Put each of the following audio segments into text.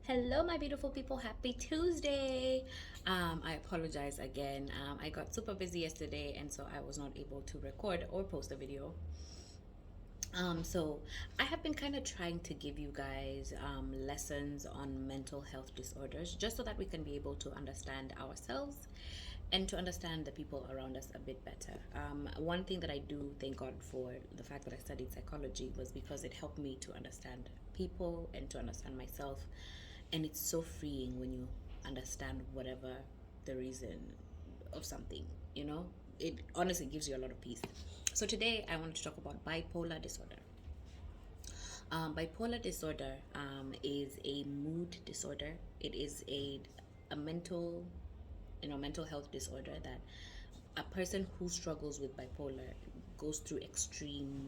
Hello, my beautiful people. Happy Tuesday. I apologize again. I got super busy yesterday, and so I was not able to record or post a video. So I have been kind of trying to give you guys lessons on mental health disorders just so that we can be able to understand ourselves and to understand the people around us a bit better. One thing that I do thank God for the fact that I studied psychology was because it helped me to understand people and to understand myself. And it's so freeing when you understand whatever the reason of something, you know? It honestly gives you a lot of peace. So today I wanted to talk about bipolar disorder. Bipolar disorder is a mood disorder. It is a mental health disorder that a person who struggles with bipolar goes through extreme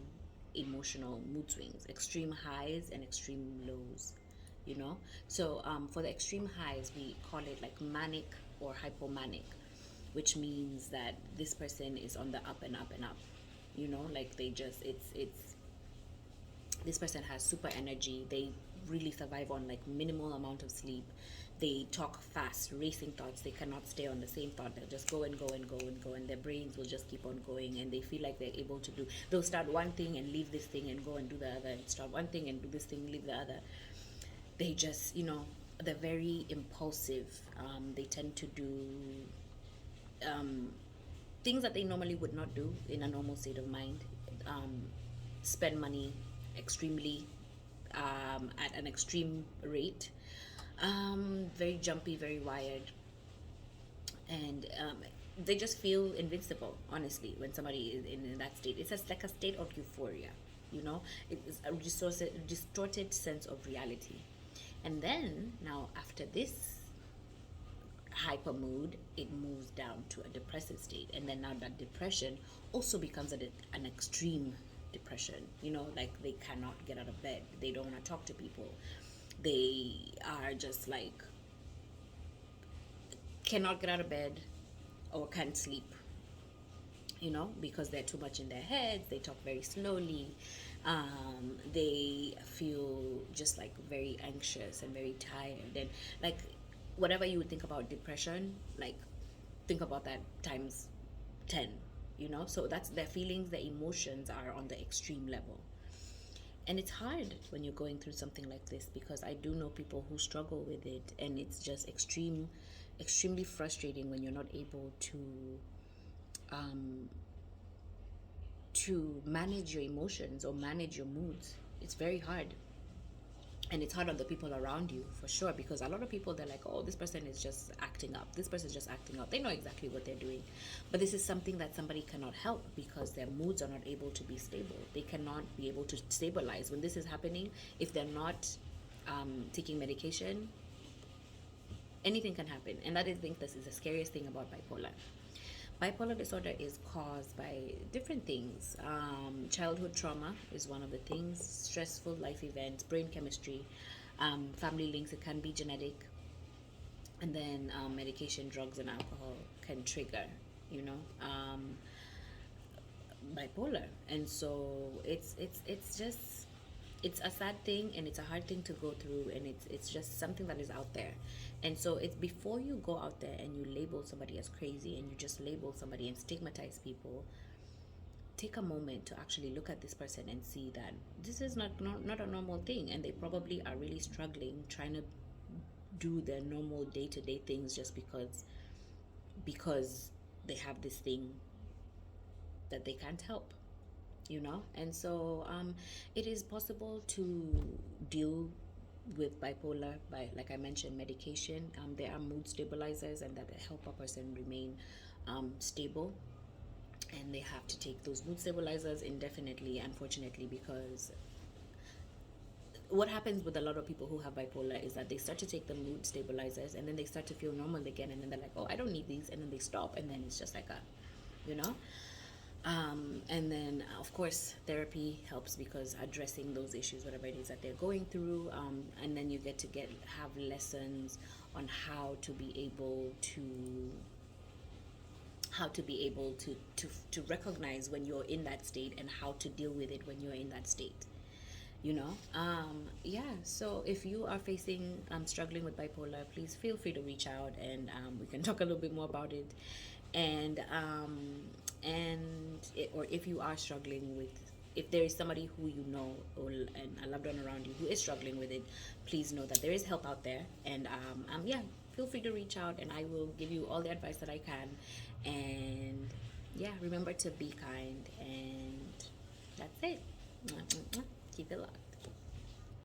emotional mood swings, extreme highs and extreme lows. So for the extreme highs, we call it like manic or hypomanic, which means that this person is on the up and up and up. Like they just it's this person has super energy. They really survive on like minimal amount of sleep. They talk fast, racing thoughts. They cannot stay on the same thought. They'll just go and go and go and go, and their brains will just keep on going, and they feel like they're able to do, they'll start one thing and leave this thing and go and do the other, and start one thing and do this thing, leave the other. They just, they're very impulsive. They tend to do things that they normally would not do in a normal state of mind. Spend money extremely, at an extreme rate. Very jumpy, very wired, and they just feel invincible. Honestly, when somebody is in that state, it's just like a state of euphoria. It's a distorted sense of reality. And then now, after this hyper mood, it moves down to a depressive state, and then now that depression also becomes an extreme depression. Like they cannot get out of bed, they don't want to talk to people, they are just like cannot get out of bed or can't sleep, because they're too much in their heads. They talk very slowly. They feel just like very anxious and very tired, and like whatever you would think about depression, like think about that times 10. So that's their feelings, their emotions are on the extreme level. And it's hard when you're going through something like this, because I do know people who struggle with it, and it's just extremely frustrating when you're not able to manage your emotions or manage your moods. It's very hard. And it's hard on the people around you, for sure, because a lot of people, they're like, oh, this person is just acting up, this person is just acting out. They know exactly what they're doing, but this is something that somebody cannot help, because their moods are not able to be stable. They cannot be able to stabilize when this is happening. If they're not taking medication, anything can happen. And that, I think, this is the scariest thing about bipolar. Bipolar disorder is caused by different things. Childhood trauma is one of the things, stressful life events, brain chemistry, family links. It can be genetic. And then medication, drugs, and alcohol can trigger, you know, bipolar. And so it's just, it's a sad thing, and it's a hard thing to go through, and it's just something that is out there. And so it's, before you go out there and you label somebody as crazy, and you just label somebody and stigmatize people, take a moment to actually look at this person and see that this is not a normal thing, and they probably are really struggling trying to do their normal day-to-day things, just because they have this thing that they can't help. And so it is possible to deal with bipolar by, like I mentioned, medication. There are mood stabilizers, and that help a person remain stable, and they have to take those mood stabilizers indefinitely, unfortunately, because what happens with a lot of people who have bipolar is that they start to take the mood stabilizers, and then they start to feel normal again, and then they're like, oh, I don't need these, and then they stop, and then it's just like a, you know and then, of course, therapy helps, because addressing those issues, whatever it is that they're going through, and then you get to have lessons on how to be able to recognize when you're in that state, and how to deal with it when you're in that state. Yeah, so if you are facing struggling with bipolar, please feel free to reach out, and we can talk a little bit more about it. And um and it, or if you are struggling with, if there is somebody who you know, or and a loved one around you who is struggling with it, please know that there is help out there. And yeah, feel free to reach out, and I will give you all the advice that I can. And yeah, remember to be kind, and that's it. Mwah, mwah, mwah. Keep it locked.